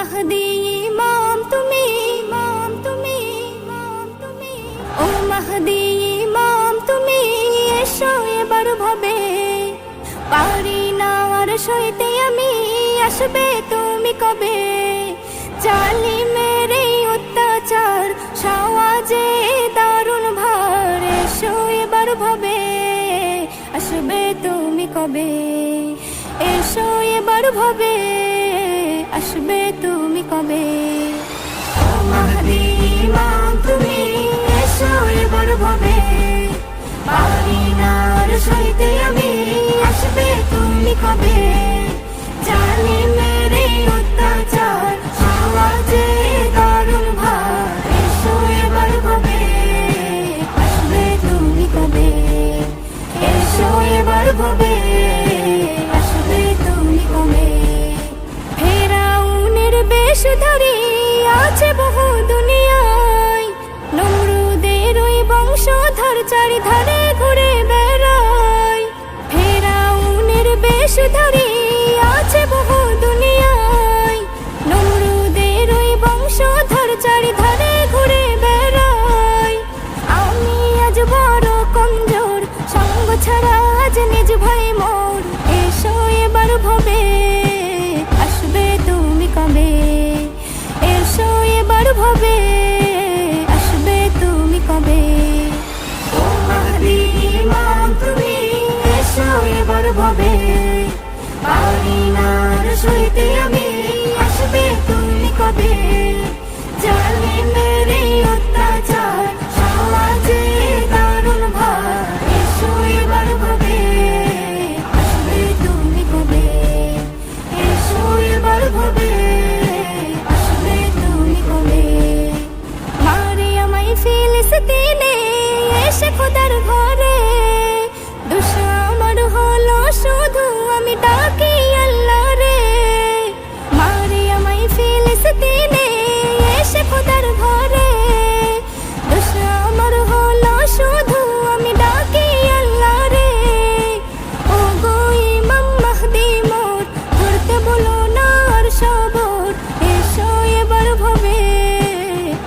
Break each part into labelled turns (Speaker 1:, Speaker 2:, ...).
Speaker 1: মাহদি ইমাম তুমি, ইমাম তুমি, ইমাম তুমি, ও মাহদি ইমাম তুমি, এসো এবার ভাবে, পারি না আর সইতে আমি, আসবে তুমি কবে? জালিমের এই অত্যাচার সমাজে দারুণ ভার, এসো এবার ভাবে, আসবে তুমি কবে? এসো এবার ভাবে, আসবে তুমি কবে? ও মাহদি ইমাম তুমি, এসো এবার ভাবে, পারি না আর সইতে আমি, আসবে তুমি কবে? জালিমের এই অত্যাচার সমাজে দারুণ ভার, এসো এবার ভাবে, আসবে তুমি কবে? এসো এবার ভাবে, আসবে তুমি কবে? ফেরাউনের বেশ ধরে আছে বহু দুনিয়ায়, নমরুদের ওই বংশধর চারিধারে ঘুরে বেড়ায়। ফেরাউনের বেশ ধরে আছে বহু দুনিয়ায়, নমরুদের ওই বংশধর চারিধারে ঘুরে বেড়ায়। আমি আজ বড় কমজোর, সঙ্গ ছাড়া আজ নিজ ভাই মোর, এসো এবার ভাবে, আসবে তুমি কবে? এসো এবার ভাবে, আসবে তুমি কবে? ও মাহদি ইমাম তুমি, এসো এবার ভাবে, পারি না আর সইতে আমি, আসবে তুমি কবে? জালিমের এই অত্যাচার সমাজে দারুণ ভার, এসো এবার ভাবে, আসবে তুমি কবে? এসো এবার ভাবে, আসবে তুমি কবে? মারিয়ামাই ফিলিস্তিনে এসে খোদার ঘরে, দোষ আমার হলো শুধু আমি ডাকি আল্লাহ রে। মারিয়ামাই ফিলিস্তিনে এসে খোদার ঘরে, দোষ আমার হলো শুধু আমি ডাকি আল্লাহ রে। ও গো ইমাম মাহদি মোর, ধরতে বলো না আর সবর, এসো এবার ভাবে,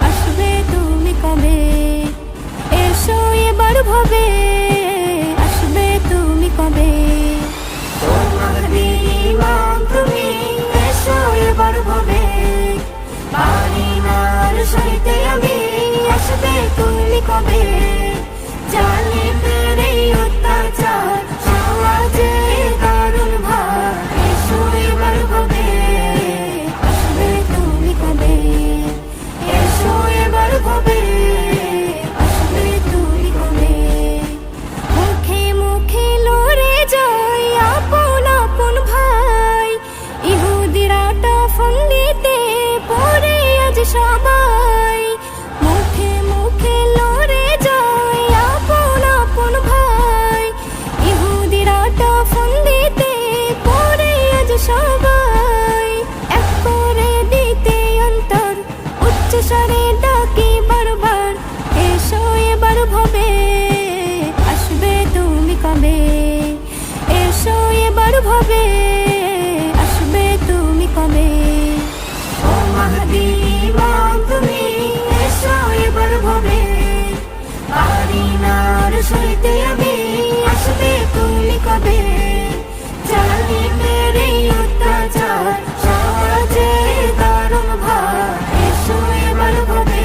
Speaker 1: আসবে তুমি কবে? এসো এবার ভাবে, আসবে তুমি কবে? ও মাহদি ইমাম তুমি, এসো এবার ভাবে, পারি না আর সইতে আমি, আসবে তুমি কবে? জালিমের এই অত্যাচার সমাজে দারুণ ভার, এসো এবার ভাবে, আসবে তুমি কবে? এসো এবার ভাবে, আসবে তুমি কবে? মুখে মুখে লড়ে যায় আপন আপন ভাই, ইহুদিরা ফন্দিতে পড়ে আজ সবাই। মুখে মুখে লড়ে যায় আপন আপন ভাই, ইহুদিরা ফন্দিতে পড়ে আজ সবাই। এক করে দিতে অন্তর, উচ্চ স্বরে ডাকি বারবার, এসো এবার ভাবে, আসবে তুমি কবে? এসো এবার ভাবে, আসবে তুমি কবে? ও মাহদি ইমাম তুমি, এসো এবার ভাবে, পারি না আর সইতে আমি, আসবে তুমি কবে? জালিমের এই অত্যাচার সমাজে দারুণ ভার, এসো এবার ভাবে,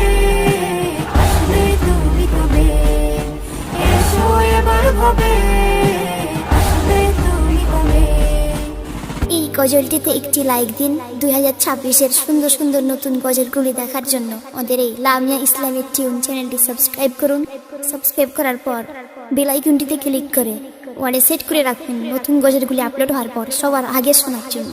Speaker 1: আসবে তুমি কবে? এসো এবার ভাবে, আসবে তুমি কবে?
Speaker 2: এই গজলটিতে একটি লাইক দিন। 2026-এর সুন্দর সুন্দর নতুন গজলগুলি দেখার জন্য আমাদের এই লামিয়া ইসলামিক টিউন চ্যানেলটি সাবস্ক্রাইব করুন। সাবস্ক্রাইব করার পর বেল আইকনটিতে ক্লিক করে ওয়ালে সেট করে রাখুন, নতুন গজলগুলি আপলোড হওয়ার পর সবার আগে শোনার জন্য।